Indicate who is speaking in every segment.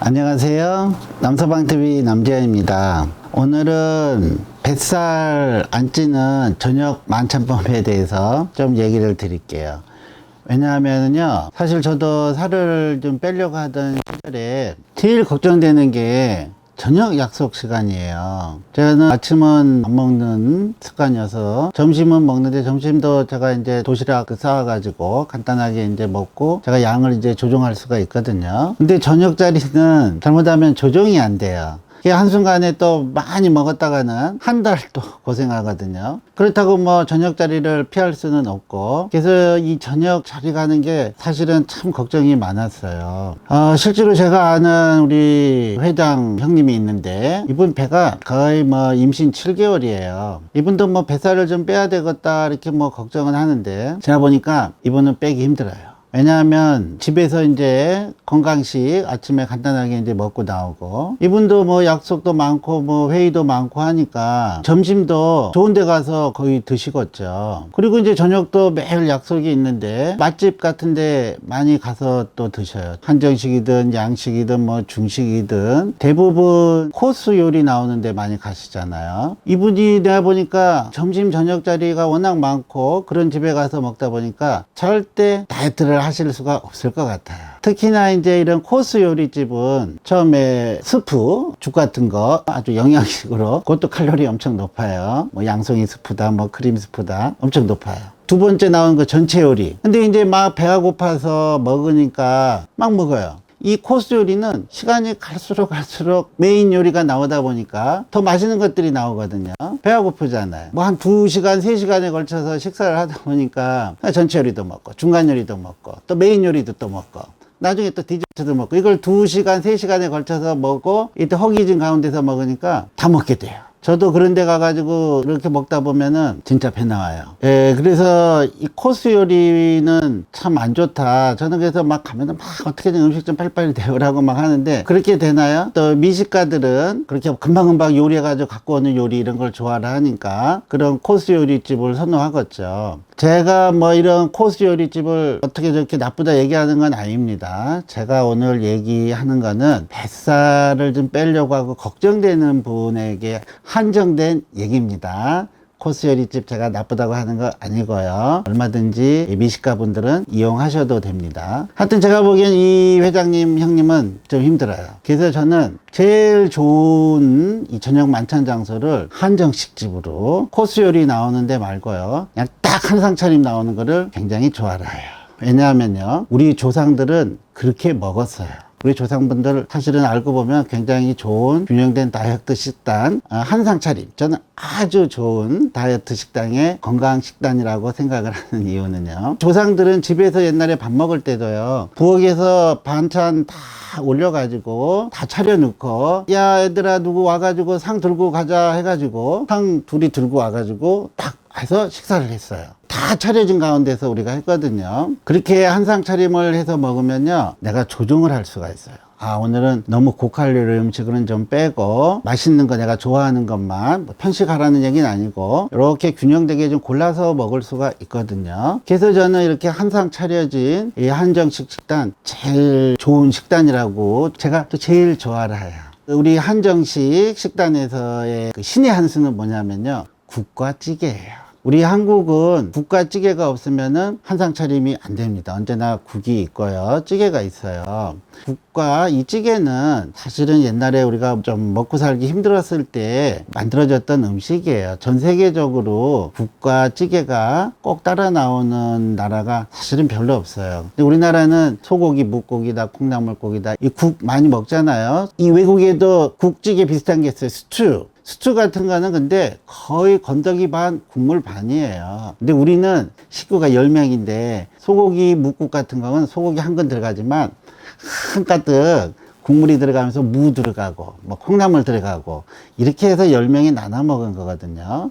Speaker 1: 안녕하세요. 남서방TV 남재현입니다. 오늘은 뱃살 안 찌는 저녁 만찬법에 대해서 좀 얘기를 드릴게요. 왜냐하면요, 사실 저도 살을 좀 빼려고 하던 시절에 제일 걱정되는 게 저녁 약속 시간이에요. 저는 아침은 안 먹는 습관이어서 점심은 먹는데, 점심도 제가 이제 도시락 싸와가지고 간단하게 이제 먹고 제가 양을 이제 조정할 수가 있거든요. 근데 저녁 자리는 잘못하면 조정이 안 돼요. 한순간에 또 많이 먹었다가는 한 달 또 고생하거든요. 그렇다고 뭐 저녁 자리를 피할 수는 없고, 그래서 이 저녁 자리 가는 게 사실은 참 걱정이 많았어요. 실제로 제가 아는 우리 회장 형님이 있는데, 이분 배가 거의 뭐 임신 7개월이에요. 이분도 뭐 뱃살을 좀 빼야 되겠다 이렇게 뭐 걱정은 하는데, 제가 보니까 이분은 빼기 힘들어요. 왜냐하면 집에서 이제 건강식 아침에 간단하게 이제 먹고 나오고, 이분도 뭐 약속도 많고 뭐 회의도 많고 하니까 점심도 좋은 데 가서 거의 드시겠죠. 그리고 이제 저녁도 매일 약속이 있는데 맛집 같은 데 많이 가서 또 드셔요. 한정식이든 양식이든 뭐 중식이든 대부분 코스 요리 나오는 데 많이 가시잖아요. 이분이 내가 보니까 점심 저녁 자리가 워낙 많고 그런 집에 가서 먹다 보니까 절대 다이어트를 하실 수가 없을 것 같아요. 특히나 이제 이런 코스 요리집은 처음에 스프, 죽 같은 거 아주 영양식으로, 그것도 칼로리 엄청 높아요. 뭐 양송이 스프다, 뭐 크림 스프다, 엄청 높아요. 두 번째 나온 거 전체 요리. 근데 이제 막 배가 고파서 먹으니까 막 먹어요. 이 코스 요리는 시간이 갈수록 메인 요리가 나오다 보니까 더 맛있는 것들이 나오거든요. 배가 고프잖아요. 뭐 한 2시간, 3시간에 걸쳐서 식사를 하다 보니까 전체 요리도 먹고 중간 요리도 먹고 또 메인 요리도 또 먹고 나중에 또 디저트도 먹고, 이걸 2시간, 3시간에 걸쳐서 먹고 이때 허기진 가운데서 먹으니까 다 먹게 돼요. 저도 그런 데 가가지고 이렇게 먹다 보면은 진짜 배 나와요. 예, 그래서 이 코스 요리는 참 안 좋다. 저는 그래서 막 가면은 막 어떻게든 음식 좀 빨리빨리 데우라고 막 하는데, 그렇게 되나요? 또 미식가들은 그렇게 금방금방 요리해가지고 갖고 오는 요리 이런 걸 좋아를 하니까 그런 코스 요리집을 선호하겠죠. 제가 뭐 이런 코스 요리집을 어떻게 저렇게 나쁘다 얘기하는 건 아닙니다. 제가 오늘 얘기하는 거는 뱃살을 좀 빼려고 하고 걱정되는 분에게 한정된 얘기입니다. 코스 요리집 제가 나쁘다고 하는 거 아니고요. 얼마든지 미식가 분들은 이용하셔도 됩니다. 하여튼 제가 보기엔 이 회장님 형님은 좀 힘들어요. 그래서 저는 제일 좋은 이 저녁 만찬 장소를 한정식 집으로, 코스 요리 나오는데 말고요, 그냥 딱 한상 차림 나오는 거를 굉장히 좋아해요. 왜냐하면요, 우리 조상들은 그렇게 먹었어요. 우리 조상분들 사실은 알고 보면 굉장히 좋은 균형된 다이어트 식단, 한상 차림, 저는 아주 좋은 다이어트 식당의 건강 식단이라고 생각을 하는 이유는요, 조상들은 집에서 옛날에 밥 먹을 때도요, 부엌에서 반찬 다 올려가지고 다 차려놓고, 야 얘들아 누구 와가지고 상 들고 가자 해가지고 상 둘이 들고 와가지고 딱 해서 식사를 했어요. 다 차려진 가운데서 우리가 했거든요. 그렇게 한상 차림을 해서 먹으면요, 내가 조정을 할 수가 있어요. 오늘은 너무 고칼로리 음식은 좀 빼고 맛있는 거 내가 좋아하는 것만, 뭐 편식하라는 얘기는 아니고 이렇게 균형되게 좀 골라서 먹을 수가 있거든요. 그래서 저는 이렇게 한상 차려진 이 한정식 식단 제일 좋은 식단이라고 제가 또 제일 좋아를 해요. 우리 한정식 식단에서의 그 신의 한 수는 뭐냐면요, 국과 찌개예요. 우리 한국은 국과 찌개가 없으면은 한상 차림이 안 됩니다. 언제나 국이 있고요, 찌개가 있어요. 국과 이 찌개는 사실은 옛날에 우리가 좀 먹고 살기 힘들었을 때 만들어졌던 음식이에요. 전 세계적으로 국과 찌개가 꼭 따라 나오는 나라가 사실은 별로 없어요. 근데 우리나라는 소고기, 묵고기다, 콩나물고기다, 이 국 많이 먹잖아요. 이 외국에도 국찌개 비슷한 게 있어요. 스튜 같은 거는 근데 거의 건더기 반, 국물 반이에요. 근데 우리는 식구가 10명인데 소고기 묵국 같은 거는 소고기 한 근 들어가지만 한가득 국물이 들어가면서 무 들어가고 뭐 콩나물 들어가고 이렇게 해서 10명이 나눠 먹은 거거든요.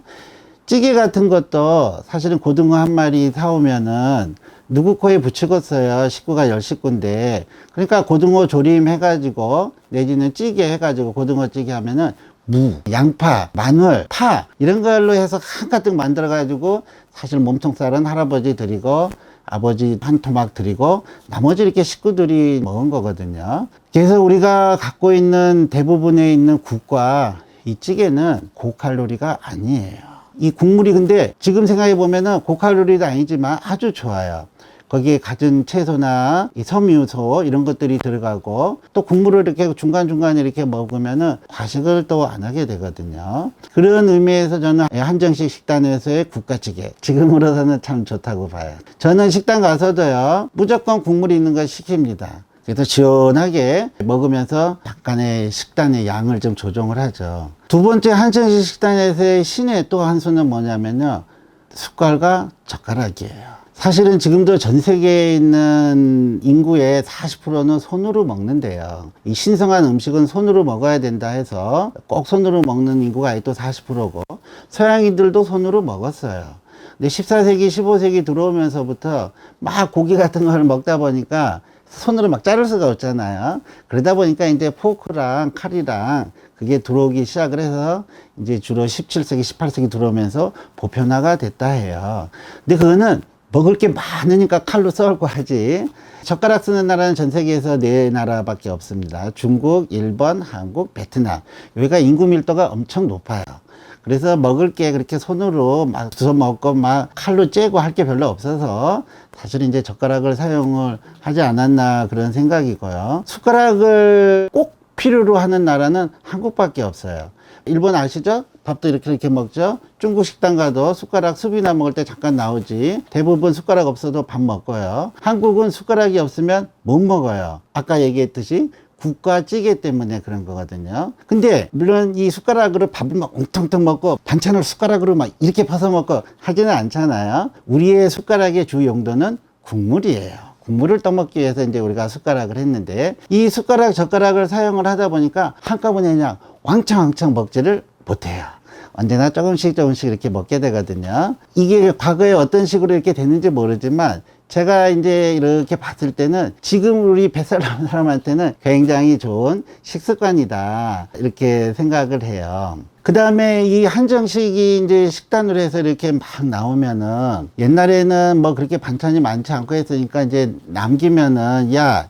Speaker 1: 찌개 같은 것도 사실은 고등어 한 마리 사오면은 누구 코에 붙이겠어요. 식구가 10식구인데. 그러니까 고등어 조림 해가지고 내지는 찌개 해가지고 고등어 찌개 하면은 무, 양파, 마늘, 파 이런 걸로 해서 한가득 만들어 가지고 사실 몸통 쌀은 할아버지 드리고 아버지 한 토막 드리고 나머지 이렇게 식구들이 먹은 거거든요. 그래서 우리가 갖고 있는 대부분에 있는 국과 이 찌개는 고칼로리가 아니에요. 이 국물이 근데 지금 생각해 보면은 고칼로리도 아니지만 아주 좋아요. 거기에 갖은 채소나 이 섬유소 이런 것들이 들어가고 또 국물을 이렇게 중간중간에 이렇게 먹으면은 과식을 또 안 하게 되거든요. 그런 의미에서 저는 한정식 식단에서의 국가찌개 지금으로서는 참 좋다고 봐요. 저는 식당 가서도요 무조건 국물이 있는 걸 시킵니다. 그래서 시원하게 먹으면서 약간의 식단의 양을 좀 조정을 하죠. 두 번째 한정식 식단에서의 신의 또 한 수는 뭐냐면요 숟갈과 젓가락이에요. 사실은 지금도 전 세계에 있는 인구의 40%는 손으로 먹는데요. 이 신성한 음식은 손으로 먹어야 된다 해서 꼭 손으로 먹는 인구가 또 40%고 서양인들도 손으로 먹었어요. 근데 14세기, 15세기 들어오면서부터 막 고기 같은 걸 먹다 보니까 손으로 막 자를 수가 없잖아요. 그러다 보니까 이제 포크랑 칼이랑 그게 들어오기 시작을 해서 이제 주로 17세기, 18세기 들어오면서 보편화가 됐다 해요. 근데 그거는 먹을 게 많으니까 칼로 썰고 하지. 젓가락 쓰는 나라는 전 세계에서 4나라밖에 없습니다. 중국, 일본, 한국, 베트남. 여기가 인구 밀도가 엄청 높아요. 그래서 먹을 게 그렇게 손으로 막 주워 먹고 막 칼로 째고 할 게 별로 없어서 사실 이제 젓가락을 사용을 하지 않았나 그런 생각이고요. 숟가락을 꼭 필요로 하는 나라는 한국밖에 없어요. 일본 아시죠? 밥도 이렇게 먹죠. 중국 식당 가도 숟가락 수비나 먹을 때 잠깐 나오지 대부분 숟가락 없어도 밥 먹고요. 한국은 숟가락이 없으면 못 먹어요. 아까 얘기했듯이 국과 찌개 때문에 그런 거거든요. 근데 물론 이 숟가락으로 밥을 막 웅텅텅 먹고 반찬을 숟가락으로 막 이렇게 퍼서 먹고 하지는 않잖아요. 우리의 숟가락의 주 용도는 국물이에요. 국물을 떠먹기 위해서 이제 우리가 숟가락을 했는데 이 숟가락 젓가락을 사용을 하다 보니까 한꺼번에 그냥 왕창 먹지를 못해요. 언제나 조금씩 이렇게 먹게 되거든요. 이게 과거에 어떤 식으로 이렇게 됐는지 모르지만 제가 이제 이렇게 봤을 때는 지금 우리 뱃살 나온 사람한테는 굉장히 좋은 식습관이다 이렇게 생각을 해요. 그 다음에 이 한정식이 이제 식단으로 해서 이렇게 막 나오면은 옛날에는 뭐 그렇게 반찬이 많지 않고 했으니까 이제 남기면은 야,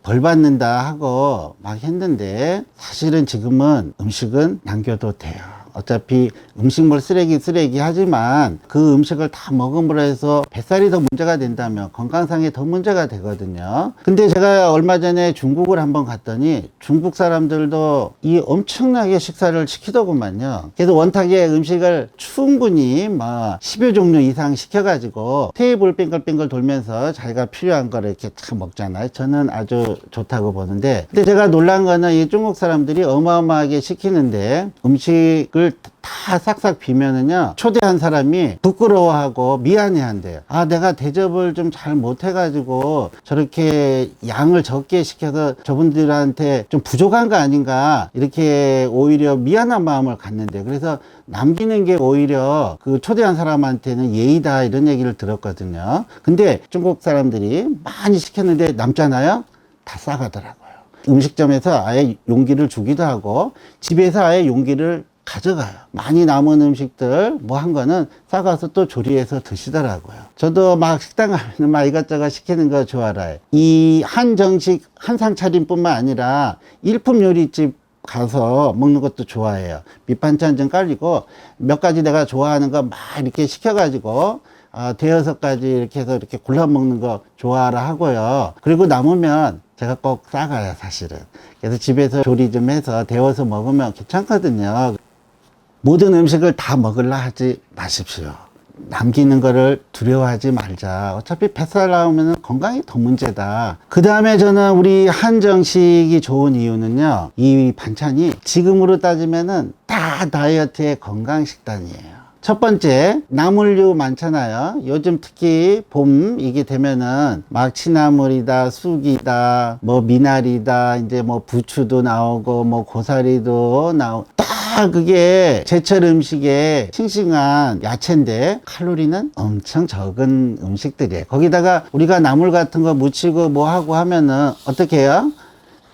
Speaker 1: 벌 받는다 하고 막 했는데 사실은 지금은 음식은 남겨도 돼요. 어차피 음식물 쓰레기 하지만 그 음식을 다 먹음으로 해서 뱃살이 더 문제가 된다면 건강상에 더 문제가 되거든요. 근데 제가 얼마 전에 중국을 한번 갔더니 중국 사람들도 이 엄청나게 식사를 시키더구만요. 그래서 원탁에 음식을 충분히 막 10여 종류 이상 시켜가지고 테이블 빙글빙글 돌면서 자기가 필요한 거를 이렇게 참 먹잖아요. 저는 아주 좋다고 보는데 근데 제가 놀란 거는 이 중국 사람들이 어마어마하게 시키는데 음식을 다 싹싹 비면은요 초대한 사람이 부끄러워하고 미안해 한대요. 아 내가 대접을 좀 잘 못해가지고 저렇게 양을 적게 시켜서 저분들한테 좀 부족한 거 아닌가 이렇게 오히려 미안한 마음을 갖는데 그래서 남기는 게 오히려 그 초대한 사람한테는 예의다 이런 얘기를 들었거든요. 근데 중국 사람들이 많이 시켰는데 남잖아요. 다 싸가더라고요. 음식점에서 아예 용기를 주기도 하고 집에서 아예 용기를 가져가요. 많이 남은 음식들 뭐 한 거는 싸가서 또 조리해서 드시더라고요. 저도 막 식당 가면 막 이것저것 시키는 거 좋아해요. 이 한정식 한상 차림뿐만 아니라 일품 요리집 가서 먹는 것도 좋아해요. 밑반찬 좀 깔리고 몇 가지 내가 좋아하는 거 막 이렇게 시켜가지고 대여섯 가지 이렇게 해서 이렇게 골라 먹는 거 좋아라 하고요. 그리고 남으면 제가 꼭 싸가요, 사실은. 그래서 집에서 조리 좀 해서 데워서 먹으면 괜찮거든요. 모든 음식을 다 먹으려 하지 마십시오. 남기는 거를 두려워하지 말자. 어차피 뱃살 나오면 건강이 더 문제다. 그 다음에 저는 우리 한정식이 좋은 이유는요. 이 반찬이 지금으로 따지면은 다 다이어트의 건강 식단이에요. 첫 번째, 나물류 많잖아요. 요즘 특히 봄 이게 되면은 막 취나물이다, 쑥이다, 뭐 미나리다, 이제 뭐 부추도 나오고 뭐 고사리도 나오고 딱 그게 제철 음식에 싱싱한 야채인데 칼로리는 엄청 적은 음식들이에요. 거기다가 우리가 나물 같은 거 무치고 뭐 하고 하면은 어떻게 해요?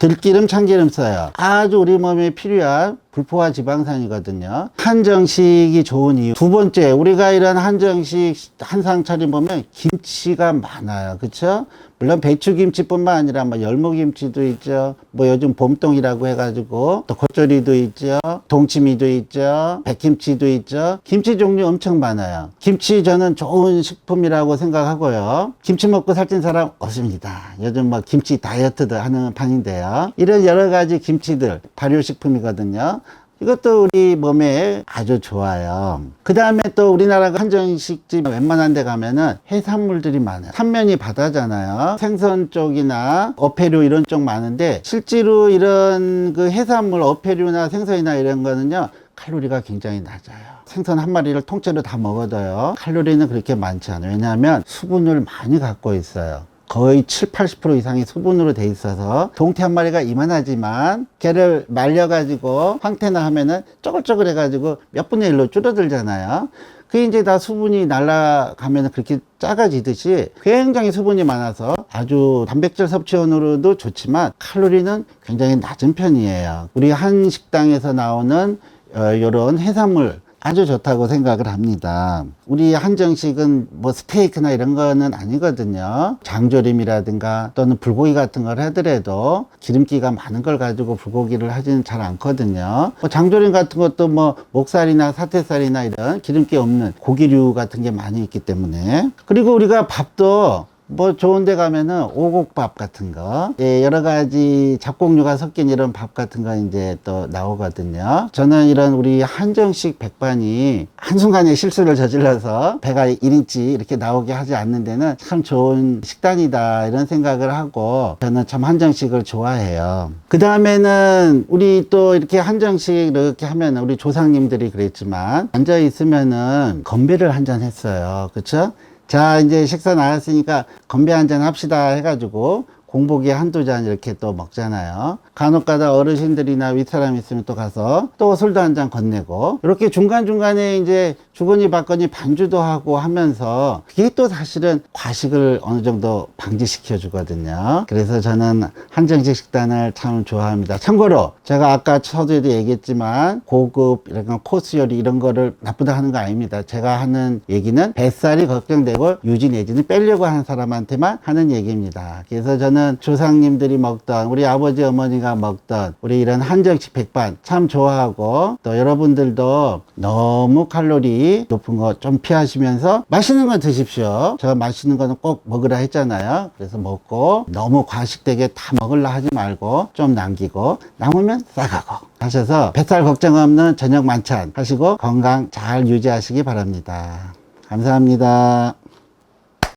Speaker 1: 들기름, 참기름 써요. 아주 우리 몸에 필요한 불포화 지방산이거든요. 한정식이 좋은 이유. 두 번째, 우리가 이런 한정식 한상 차림 보면 김치가 많아요. 그쵸? 물론 배추김치뿐만 아니라 뭐 열무김치도 있죠. 뭐 요즘 봄동이라고 해가지고 또 겉절이도 있죠. 동치미도 있죠. 백김치도 있죠. 김치 종류 엄청 많아요. 김치 저는 좋은 식품이라고 생각하고요. 김치 먹고 살찐 사람 없습니다. 요즘 뭐 김치 다이어트도 하는 판인데요. 이런 여러 가지 김치들 발효식품이거든요. 이것도 우리 몸에 아주 좋아요. 그 다음에 또 우리나라 한정식집 웬만한 데 가면은 해산물들이 많아요. 삼면이 바다잖아요. 생선 쪽이나 어패류 이런 쪽 많은데 실제로 이런 그 해산물 어패류나 생선이나 이런 거는요, 칼로리가 굉장히 낮아요. 생선 한 마리를 통째로 다 먹어도요, 칼로리는 그렇게 많지 않아요. 왜냐하면 수분을 많이 갖고 있어요. 거의 70~80% 이상이 수분으로 돼 있어서 동태 한 마리가 이만하지만 걔를 말려가지고 황태나 하면은 쪼글쪼글 해가지고 몇 분의 1로 줄어들잖아요. 그게 이제 다 수분이 날아가면 그렇게 작아지듯이 굉장히 수분이 많아서 아주 단백질 섭취원으로도 좋지만 칼로리는 굉장히 낮은 편이에요. 우리 한 식당에서 나오는 이런 해산물 아주 좋다고 생각을 합니다. 우리 한정식은 뭐 스테이크나 이런 거는 아니거든요. 장조림이라든가 또는 불고기 같은 걸 하더라도 기름기가 많은 걸 가지고 불고기를 하지는 잘 않거든요. 뭐 장조림 같은 것도 뭐 목살이나 사태살이나 이런 기름기 없는 고기류 같은 게 많이 있기 때문에. 그리고 우리가 밥도 뭐 좋은 데 가면은 오곡밥 같은 거, 예, 여러 가지 잡곡류가 섞인 이런 밥 같은 거 이제 또 나오거든요. 저는 이런 우리 한정식 백반이 한순간에 실수를 저질러서 배가 1인치 이렇게 나오게 하지 않는 데는 참 좋은 식단이다 이런 생각을 하고 저는 참 한정식을 좋아해요. 그 다음에는 우리 또 이렇게 한정식 이렇게 하면 우리 조상님들이 그랬지만 앉아 있으면은 건배를 한 잔 했어요. 그쵸? 자, 이제 식사 나왔으니까 건배 한잔 합시다 해가지고 공복에 한두 잔 이렇게 또 먹잖아요. 간혹 가다 어르신들이나 윗사람 있으면 또 가서 또 술도 한 잔 건네고 이렇게 중간중간에 이제 주거니 받거니 반주도 하고 하면서 그게 또 사실은 과식을 어느 정도 방지시켜 주거든요. 그래서 저는 한정식 식단을 참 좋아합니다. 참고로 제가 아까 서두에도 얘기했지만 고급 이런 코스 요리 이런 거를 나쁘다 하는 거 아닙니다. 제가 하는 얘기는 뱃살이 걱정되고 유지 내지는 빼려고 하는 사람한테만 하는 얘기입니다. 그래서 저는 조상님들이 먹던 우리 아버지 어머니가 먹던 우리 이런 한정식 백반 참 좋아하고 또 여러분들도 너무 칼로리 높은 거 좀 피하시면서 맛있는 거 드십시오. 제가 맛있는 거는 꼭 먹으라 했잖아요. 그래서 먹고 너무 과식되게 다 먹으려 하지 말고 좀 남기고 남으면 싸가고 하셔서 뱃살 걱정 없는 저녁 만찬 하시고 건강 잘 유지하시기 바랍니다. 감사합니다.